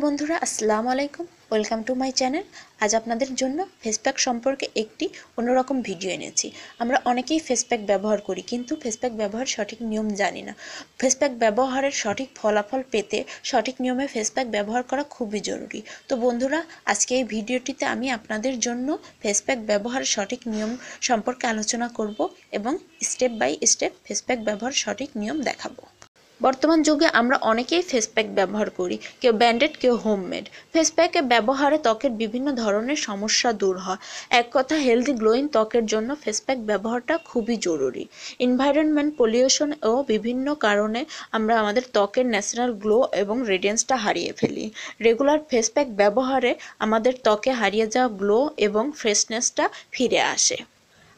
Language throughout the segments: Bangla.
বন্ধুরা আসসালামু আলাইকুম, ওয়েলকাম টু মাই চ্যানেল। আজ আপনাদের জন্য ফেস প্যাক সম্পর্কে একটি অন্যরকম ভিডিও এনেছি। আমরা অনেকেই ফেস প্যাক ব্যবহার করি, কিন্তু ফেস প্যাক ব্যবহার সঠিক নিয়ম জানি না। ফেস প্যাক ব্যবহারের সঠিক ফলাফল পেতে সঠিক নিয়মে ফেস প্যাক ব্যবহার করা খুবই জরুরি। তো বন্ধুরা, আজকে এই ভিডিওটিতে আমি আপনাদের জন্য ফেস প্যাক ব্যবহারের সঠিক নিয়ম সম্পর্কে আলোচনা করব এবং step by step face pack ব্যবহার সঠিক নিয়ম দেখাবো। বর্তমান যুগে আমরা অনেকেই ফেস প্যাক ব্যবহার করি, কেউ ব্র্যান্ডেড, কেউ হোমমেড। ফেস প্যাকে ব্যবহারে ত্বকের বিভিন্ন ধরনের সমস্যা দূর হয়। এক কথা, হেলদি গ্লোয়িং ত্বকের জন্য ফেস প্যাক ব্যবহারটা খুবই জরুরি। এনভায়রনমেন্ট, পলিউশন ও বিভিন্ন কারণে আমরা আমাদের ত্বকের ন্যাচারাল গ্লো এবং রেডিয়েন্সটা হারিয়ে ফেলি। রেগুলার ফেস প্যাক ব্যবহারে আমাদের ত্বকে হারিয়ে যাওয়া গ্লো এবং ফ্রেশনেসটা ফিরে আসে।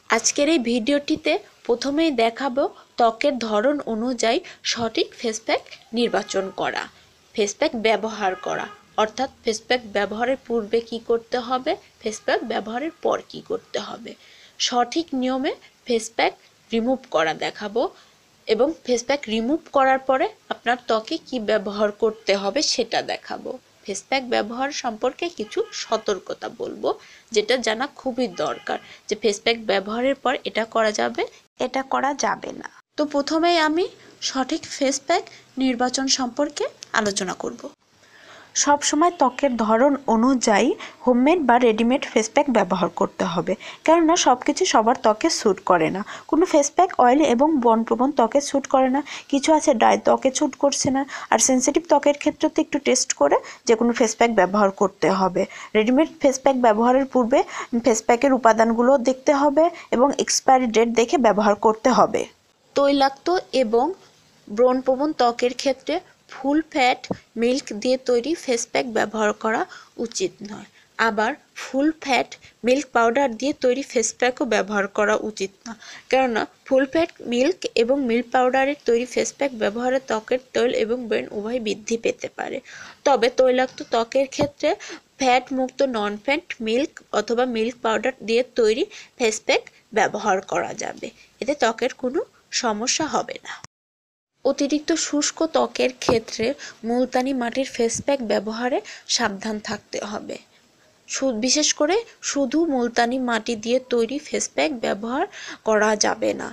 আজকের এই ভিডিওটিতে প্রথমেই দেখাবো ত্বকের ধরন অনুযায়ী সঠিক ফেস প্যাক নির্বাচন করা, ফেস প্যাক ব্যবহার করা, অর্থাৎ ফেস প্যাক ব্যবহারের পূর্বে কি করতে হবে, ফেস প্যাক ব্যবহারের পর কি করতে হবে। সঠিক নিয়মে ফেস প্যাক রিমুভ করা দেখাবো এবং ফেস প্যাক রিমুভ করার পরে আপনার ত্বকে কি ব্যবহার করতে হবে সেটা দেখাবো। ফেস প্যাক ব্যবহার সম্পর্কে কিছু সতর্কতা বলবো, যেটা জানা খুবই দরকার, যে ফেস প্যাক ব্যবহারের পর এটা করা যাবে, এটা করা যাবে না। তো প্রথমেই আমি সঠিক ফেস প্যাক নির্বাচন সম্পর্কে আলোচনা করব। সব সময় ত্বকের ধরন অনুযায়ী হোমমেড বা রেডিমেড ফেস প্যাক ব্যবহার করতে হবে, কেননা সব কিছু সবার ত্বকে স্যুট করে না। কোনো ফেস প্যাক অয়েলি এবং বনপ্রবণ ত্বকে স্যুট করে না, কিছু আছে ড্রাই ত্বকে স্যুট করছে না। আর সেন্সিটিভ ত্বকের ক্ষেত্রে তো একটু টেস্ট করে যে কোনো ফেস প্যাক ব্যবহার করতে হবে। রেডিমেড ফেস প্যাক ব্যবহারের পূর্বে ফেস প্যাকের উপাদানগুলো দেখতে হবে এবং এক্সপায়ারি ডেট দেখে ব্যবহার করতে হবে। তৈলাক্ত এবং ব্রণপ্রবণ ত্বকের ক্ষেত্রে ফুল ফ্যাট মিল্ক দিয়ে তৈরি ফেস প্যাক ব্যবহার করা উচিত নয়। আবার ফুল ফ্যাট মিল্ক পাউডার দিয়ে তৈরি ফেস প্যাকও ব্যবহার করা উচিত না, কেননা ফুল ফ্যাট মিল্ক এবং মিল্ক পাউডারের তৈরি ফেস প্যাক ব্যবহারে ত্বকের তৈল এবং ব্রণ উভয় বৃদ্ধি পেতে পারে। তবে তৈলাক্ত ত্বকের ক্ষেত্রে ফ্যাট মুক্ত নন ফ্যাট মিল্ক অথবা মিল্ক পাউডার দিয়ে তৈরি ফেস প্যাক ব্যবহার করা যাবে, এতে ত্বকের কোনো সমস্যা হবে না। অতিরিক্ত শুষ্ক ত্বকের ক্ষেত্রে মুলতানি মাটির ফেস প্যাক ব্যবহারে সাবধান থাকতে হবে। বিশেষ করে শুধু মুলতানি মাটি দিয়ে তৈরি ফেস প্যাক ব্যবহার করা যাবে না।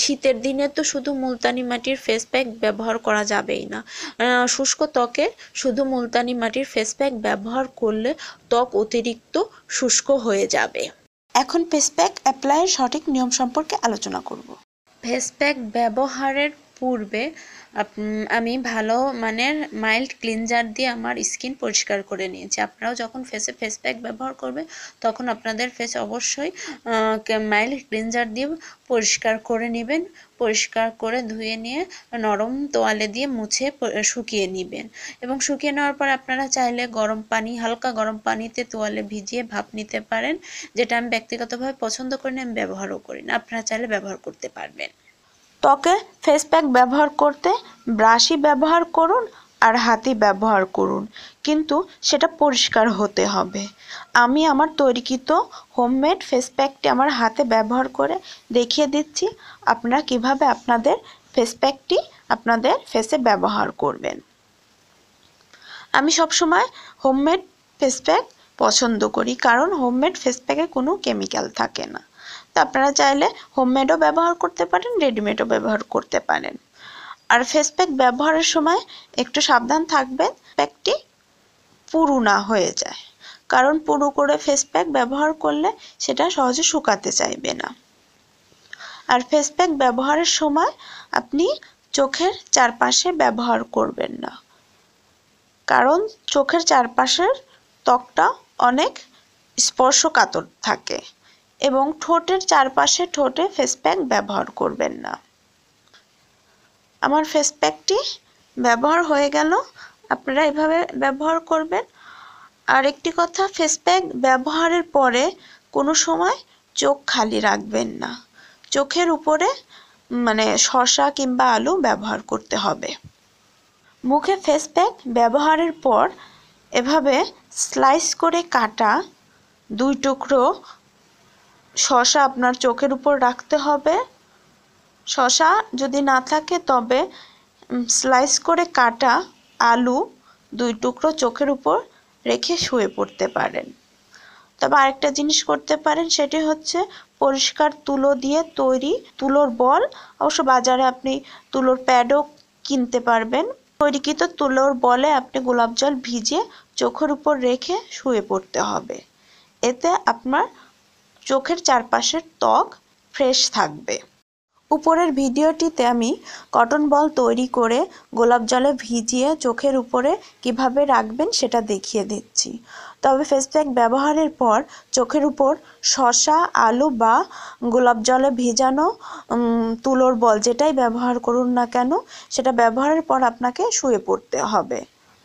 শীতের দিনে তো শুধু মুলতানি মাটির ফেস প্যাক ব্যবহার করা যাবেই না। শুষ্ক ত্বকে শুধু মুলতানি মাটির ফেস প্যাক ব্যবহার করলে ত্বক অতিরিক্ত শুষ্ক হয়ে যাবে। এখন ফেস প্যাক অ্যাপ্লাইয়ের সঠিক নিয়ম সম্পর্কে আলোচনা করব। ফেস প্যাক ব্যবহারের পূর্বে আমি ভালো মানের মাইল্ড ক্লিনজার দিয়ে আমার স্কিন পরিষ্কার করে নিয়েছি। আপনারাও যখন ফেসে ফেস প্যাক ব্যবহার করবে তখন আপনাদের ফেস অবশ্যই মাইল্ড ক্লিনজার দিয়ে পরিষ্কার করে নেবেন। পরিষ্কার করে ধুয়ে নিয়ে নরম তোয়ালে দিয়ে মুছে শুকিয়ে নেবেন এবং শুকিয়ে নেওয়ার পর আপনারা চাইলে গরম পানি, হালকা গরম পানিতে তোয়ালে ভিজিয়ে ভাপ নিতে পারেন, যেটা আমি ব্যক্তিগতভাবে পছন্দ করি না, আমি ব্যবহারও করি না। আপনারা চাইলে ব্যবহার করতে পারবেন। ত্বকে ফেস প্যাক ব্যবহার করতে ব্রাশই ব্যবহার করুন আর হাতই ব্যবহার করুন, কিন্তু সেটা পরিষ্কার হতে হবে। আমি আমার তৈরিকৃত হোমমেড ফেস প্যাকটি আমার হাতে ব্যবহার করে দেখিয়ে দিচ্ছি আপনারা কিভাবে আপনাদের ফেস প্যাকটি আপনাদের ফেসে ব্যবহার করবেন। আমি সবসময় হোমমেড ফেস প্যাক পছন্দ করি, কারণ হোমমেড ফেস প্যাকে কোনো কেমিক্যাল থাকে না। তো আপনারা চাইলে হোমমেডও ব্যবহার করতে পারেন, রেডিমেডও ব্যবহার করতে পারেন। আর ফেস প্যাক ব্যবহারের সময় একটু সাবধান থাকবেন, প্যাকটি পুরু না হয়ে যায়, কারণ পুরু করে ফেস প্যাক ব্যবহার করলে সেটা সহজে শুকাতে চাইবে না। আর ফেস প্যাক ব্যবহারের সময় আপনি চোখের চারপাশে ব্যবহার করবেন না, কারণ চোখের চারপাশের ত্বকটা অনেক স্পর্শকাতর থাকে, এবং ঠোঁটের চারপাশে ঠোঁটে ফেস প্যাক ব্যবহার করবেন না। আমার ফেস প্যাকটি ব্যবহার হয়ে গেল, আপনারা এভাবে ব্যবহার করবেন। আর একটি কথা, ফেস প্যাক ব্যবহারের পরে কোনো সময় চোখ খালি রাখবেন না, চোখের উপরে শসা কিংবা আলু ব্যবহার করতে হবে। মুখে ফেস প্যাক ব্যবহারের পর এভাবে স্লাইস করে কাটা 2 টুকরো শসা আপনার চোখের উপর রাখতে হবে। শসা যদি না থাকে তবে স্লাইস করে কাটা আলু 2 টুকরো চোখের উপর রেখে শুয়ে পড়তে পারেন। তবে আরেকটা জিনিস করতে পারেন, সেটি হচ্ছে পরিষ্কার তুলো দিয়ে তৈরি তুলোর বল। অবশ্য বাজারে আপনি তুলোর প্যাডও কিনতে পারবেন। তৈরিকৃত তুলোর বলে আপনি গোলাপ জল ভিজিয়ে চোখের উপর রেখে শুয়ে পড়তে হবে। এতে আপনার চোখের চারপাশের ত্বক ফ্রেশ থাকবে। উপরের ভিডিওটিতে আমি কটন বল তৈরি করে গোলাপ জলে ভিজিয়ে চোখের উপরে কিভাবে রাখবেন সেটা দেখিয়ে দিচ্ছি। তবে ফেস প্যাক ব্যবহারের পর চোখের উপর শসা, আলু বা গোলাপ জলে ভেজানো তুলোর বল যেটাই ব্যবহার করুন না কেন, সেটা ব্যবহারের পর আপনাকে শুয়ে পড়তে হবে।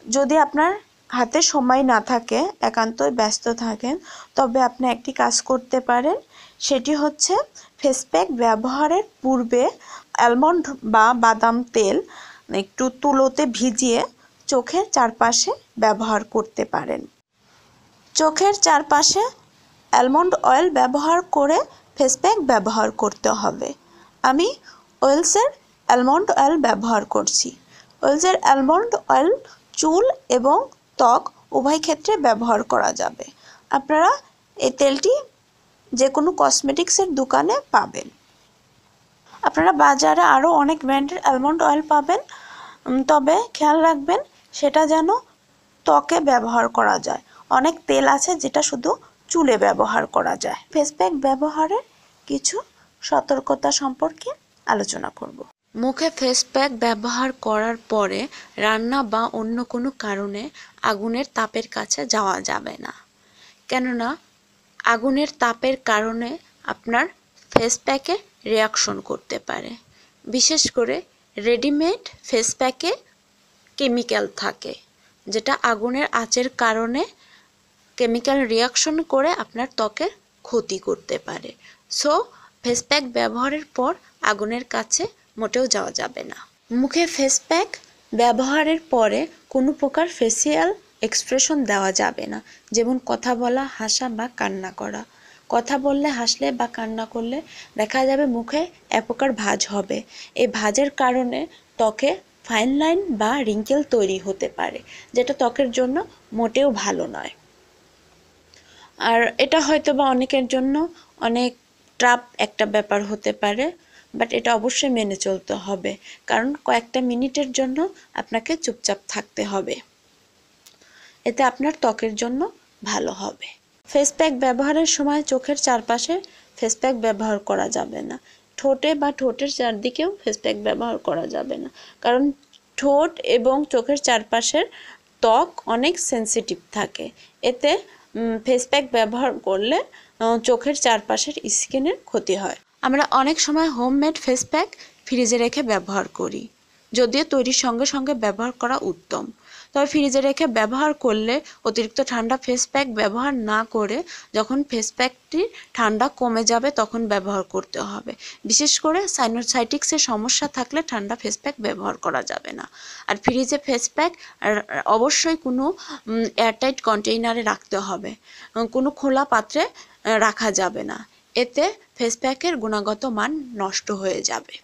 যদি আপনার হাতে সময় না থাকে, একান্তই ব্যস্ত থাকেন, তবে আপনি একটি কাজ করতে পারেন, সেটি হচ্ছে ফেস প্যাক ব্যবহারের পূর্বে অ্যালমন্ড বা বাদাম তেল একটু তুলোতে ভিজিয়ে চোখের চারপাশে ব্যবহার করতে পারেন। চোখের চারপাশে অ্যালমন্ড অয়েল ব্যবহার করে ফেস প্যাক ব্যবহার করতে হবে। আমি ওয়েলসের অ্যালমন্ড অয়েল ব্যবহার করছি। ওয়েলসের অ্যালমন্ড অয়েল চুল এবং ত্বক উভয় ক্ষেত্রে ব্যবহার করা যাবে। আপনারা এই তেলটি যে কোনো কসমেটিক্সের দোকানে পাবেন। আপনারা বাজারে আরও অনেক ব্র্যান্ডের অ্যালমন্ড অয়েল পাবেন, তবে খেয়াল রাখবেন সেটা যেন ত্বকে ব্যবহার করা যায়। অনেক তেল আছে যেটা শুধু চুলে ব্যবহার করা যায়। ফেস প্যাক ব্যবহারের কিছু সতর্কতা সম্পর্কে আলোচনা করব। মুখে ফেস প্যাক ব্যবহার করার পরে রান্না বা অন্য কোনো কারণে আগুনের তাপের কাছে যাওয়া যাবে না, কেননা আগুনের তাপের কারণে আপনার ফেস প্যাকে রিয়াকশন করতে পারে। বিশেষ করে রেডিমেড ফেস প্যাকে কেমিক্যাল থাকে, যেটা আগুনের আঁচের কারণে কেমিক্যাল রিয়াকশন করে আপনার ত্বকের ক্ষতি করতে পারে। সো ফেস প্যাক ব্যবহারের পর আগুনের কাছে মোটেও যাওয়া যাবে না। মুখে ফেস প্যাক ব্যবহারের পরে কোনো প্রকার ফেসিয়াল এক্সপ্রেশন দেওয়া যাবে না, যেমন কথা বলা, হাসা বা কান্না করা। কথা বললে, হাসলে বা কান্না করলে দেখা যাবে মুখে এক প্রকার ভাঁজ হবে। এই ভাঁজের কারণে ত্বকে ফাইন লাইন বা রিঙ্কেল তৈরি হতে পারে, যেটা ত্বকের জন্য মোটেও ভালো নয়। আর এটা হয়তো বা অনেকের জন্য অনেক ট্রাপ একটা ব্যাপার হতে পারে, বাট এটা অবশ্যই মেনে চলতে হবে, কারণ কয়েকটা মিনিটের জন্য আপনাকে চুপচাপ থাকতে হবে। এতে আপনার ত্বকের জন্য ভালো হবে। ফেস প্যাক ব্যবহারের সময় চোখের চারপাশে ফেস প্যাক ব্যবহার করা যাবে না। ঠোঁটে বা ঠোঁটের চারদিকেও ফেস প্যাক ব্যবহার করা যাবে না, কারণ ঠোঁট এবং চোখের চারপাশের ত্বক অনেক সেনসিটিভ থাকে। এতে ফেস প্যাক ব্যবহার করলে চোখের চারপাশের স্কিনের ক্ষতি হয়। আমরা অনেক সময় হোমমেড ফেস প্যাক ফ্রিজে রেখে ব্যবহার করি, যদিও তৈরির সঙ্গে সঙ্গে ব্যবহার করা উত্তম। তবে ফ্রিজে রেখে ব্যবহার করলে অতিরিক্ত ঠান্ডা ফেস প্যাক ব্যবহার না করে যখন ফেস প্যাকটি ঠান্ডা কমে যাবে তখন ব্যবহার করতে হবে। বিশেষ করে সাইনোসাইটিক্সের সমস্যা থাকলে ঠান্ডা ফেস প্যাক ব্যবহার করা যাবে না। আর ফ্রিজে ফেস প্যাক অবশ্যই কোনো এয়ারটাইট কন্টেইনারে রাখতে হবে, কোনো খোলা পাত্রে রাখা যাবে না। এতে ফেস প্যাকের গুণগত মান নষ্ট হয়ে যাবে।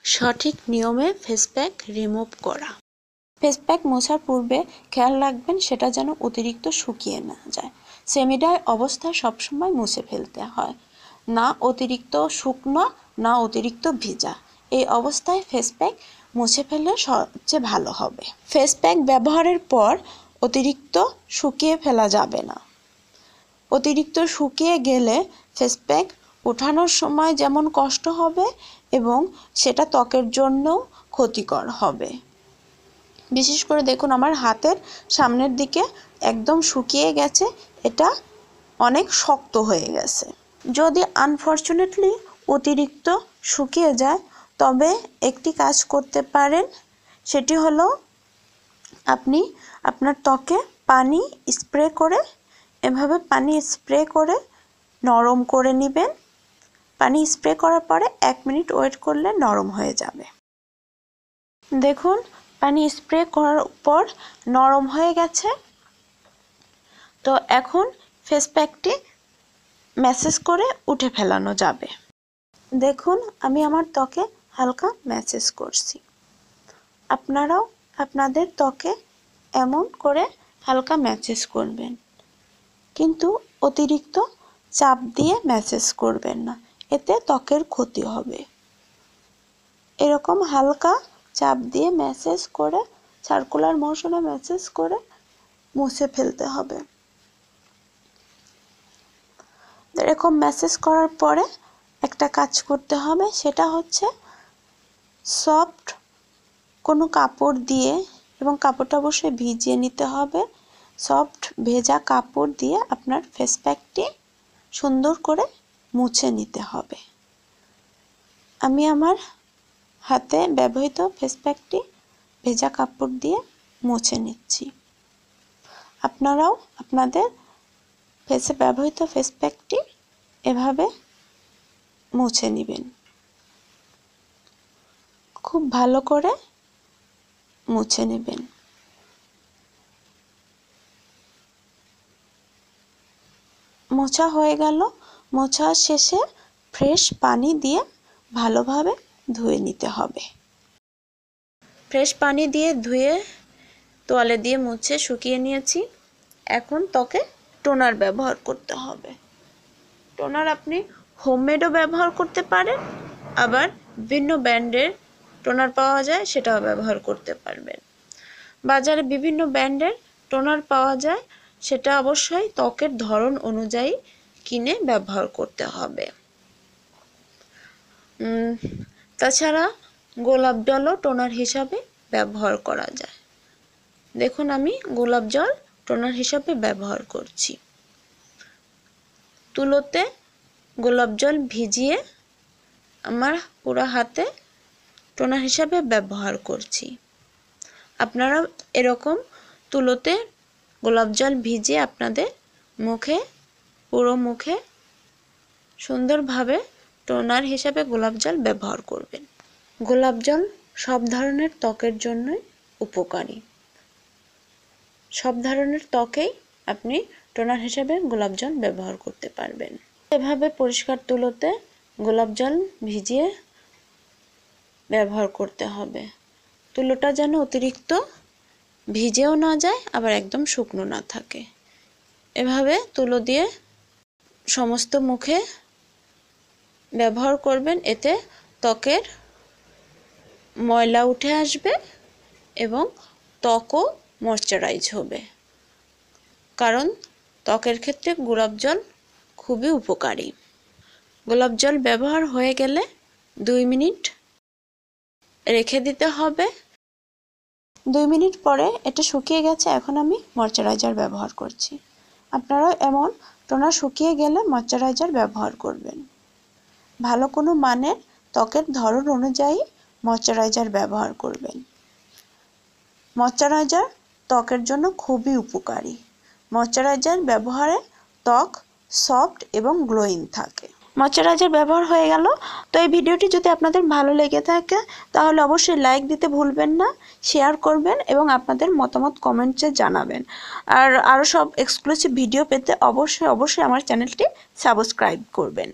সঠিক নিয়মে ফেস প্যাক রিমুভ করা। ফেস প্যাক মোছার পূর্বে খেয়াল রাখবেন সেটা যেন অতিরিক্ত শুকিয়ে না যায়। সেমি ড্রাই অবস্থায় সবসময় মুছে ফেলতে হয়, না অতিরিক্ত শুকনো না অতিরিক্ত ভিজা। এই অবস্থায় ফেস প্যাক মুছে ফেললে সবচেয়ে ভালো হবে। ফেস প্যাক ব্যবহারের পর অতিরিক্ত শুকিয়ে ফেলা যাবে না। অতিরিক্ত শুকিয়ে গেলে ফেস প্যাক ওঠানোর সময় যেমন কষ্ট হবে এবং সেটা ত্বকের জন্যও ক্ষতিকর হবে। বিশেষ করে দেখুন আমার হাতের সামনের দিকে একদম শুকিয়ে গেছে, এটা অনেক শক্ত হয়ে গেছে। যদি আনফরচুনেটলি অতিরিক্ত শুকিয়ে যায় তবে একটি কাজ করতে পারেন, সেটি হলো আপনি আপনার ত্বকে পানি স্প্রে করে এভাবে পানি স্প্রে করে নরম করে নেবেন। পানি স্প্রে করার পরে 1 মিনিট ওয়েট করলে নরম হয়ে যাবে। দেখুন পানি স্প্রে করার পর নরম হয়ে গেছে। তো এখন ফেস প্যাকটি ম্যাসেজ করে উঠে ফেলানো যাবে। দেখুন আমি আমার ত্বকে হালকা ম্যাসেজ করছি, আপনারাও আপনাদের ত্বকে এমন করে হালকা ম্যাসেজ করবেন, কিন্তু অতিরিক্ত চাপ দিয়ে ম্যাসেজ করবেন না, এতে ত্বকের ক্ষতি হবে। এরকম হালকা চাপ দিয়ে ম্যাসেজ করে, সার্কুলার মোশনে ম্যাসেজ করে মুছে ফেলতে হবে। এরকম ম্যাসেজ করার পরে একটা কাজ করতে হবে, সেটা হচ্ছে সফট কোনো কাপড় দিয়ে, এবং কাপড়টা অবশ্যই ভিজিয়ে নিতে হবে, সফট ভেজা কাপড় দিয়ে আপনার ফেস প্যাকটি সুন্দর করে মুছে নিতে হবে। আমি আমার হাতে ব্যবহৃত ফেস প্যাকটি ভেজা কাপড় দিয়ে মুছে নিচ্ছি। আপনারাও আপনাদের ফেসে ব্যবহৃত ফেস প্যাকটি এভাবে মুছে নেবেন। খুব ভালো করে মুছে নেবেন। মোছা হয়ে গেল। মোছা শেষে ফ্রেশ পানি দিয়ে ভালোভাবে ধুয়ে নিতে হবে। ফ্রেশ পানি দিয়ে ধুয়ে তোয়ালে দিয়ে মুছে শুকিয়ে নিয়েছি। এখন ত্বকে টোনার ব্যবহার করতে হবে। টোনার আপনি হোমমেডও ব্যবহার করতে পারেন, আবার বিভিন্ন ব্র্যান্ডের টোনার পাওয়া যায়, সেটাও ব্যবহার করতে পারবেন। বাজারে বিভিন্ন ব্র্যান্ডের টোনার পাওয়া যায়, সেটা অবশ্যই ত্বকের ধরন অনুযায়ী কিনে ব্যবহার করতে হবে। তাছাড়া গোলাপ জলও টোনার হিসাবে ব্যবহার করা যায়। দেখুন, আমি গোলাপ জল টোনার হিসাবে ব্যবহার করছি। তুলোতে গোলাপ জল ভিজিয়ে আমার পুরো হাতে টোনার হিসাবে ব্যবহার করছি। আপনারা এরকম তুলোতে গোলাপ জল ভিজিয়ে আপনাদের মুখে, পুরো মুখে সুন্দরভাবে টোনার হিসাবে গোলাপ জল ব্যবহার করবেন। গোলাপ জল সব ধরনের ত্বকের জন্যই উপকারী। সব ধরনের ত্বকেই আপনি টোনার হিসাবে গোলাপ জল ব্যবহার করতে পারবেন। এভাবে পরিষ্কার তুলোতে গোলাপ জল ভিজিয়ে ব্যবহার করতে হবে। তুলোটা যেন অতিরিক্ত ভিজেও না যায়, আবার একদম শুকনো না থাকে। এভাবে তুলো দিয়ে সমস্ত মুখে ব্যবহার করবেন, এতে ত্বকের ময়লা উঠে আসবে এবং ত্বকও ময়শ্চারাইজ হবে। কারণ ত্বকের ক্ষেত্রে গোলাপ জল খুবই উপকারী। গোলাপ জল ব্যবহার হয়ে গেলে 2 মিনিট রেখে দিতে হবে। 2 মিনিট পরে এটা শুকিয়ে গেছে। এখন আমি ময়শ্চারাইজার ব্যবহার করছি। আপনারাও এমন টোনার শুকিয়ে গেলে ময়শ্চারাইজার ব্যবহার করবেন। ভালো কোনো মানের ত্বকের ধরন অনুযায়ী ময়শ্চারাইজার ব্যবহার করবেন। ময়শ্চারাইজার ত্বকের জন্য খুবই উপকারী। ময়শ্চারাইজার ব্যবহারে ত্বক সফট এবং গ্লোয়িং থাকে। ময়শ্চারাইজার ব্যবহার হয়ে গেল। তো এই ভিডিওটি যদি আপনাদের ভালো লেগে থাকে তাহলে অবশ্যই লাইক দিতে ভুলবেন না, শেয়ার করবেন এবং আপনাদের মতামত কমেন্টসে জানাবেন। আর আরও সব এক্সক্লুসিভ ভিডিও পেতে অবশ্যই আমার চ্যানেলটি সাবস্ক্রাইব করবেন।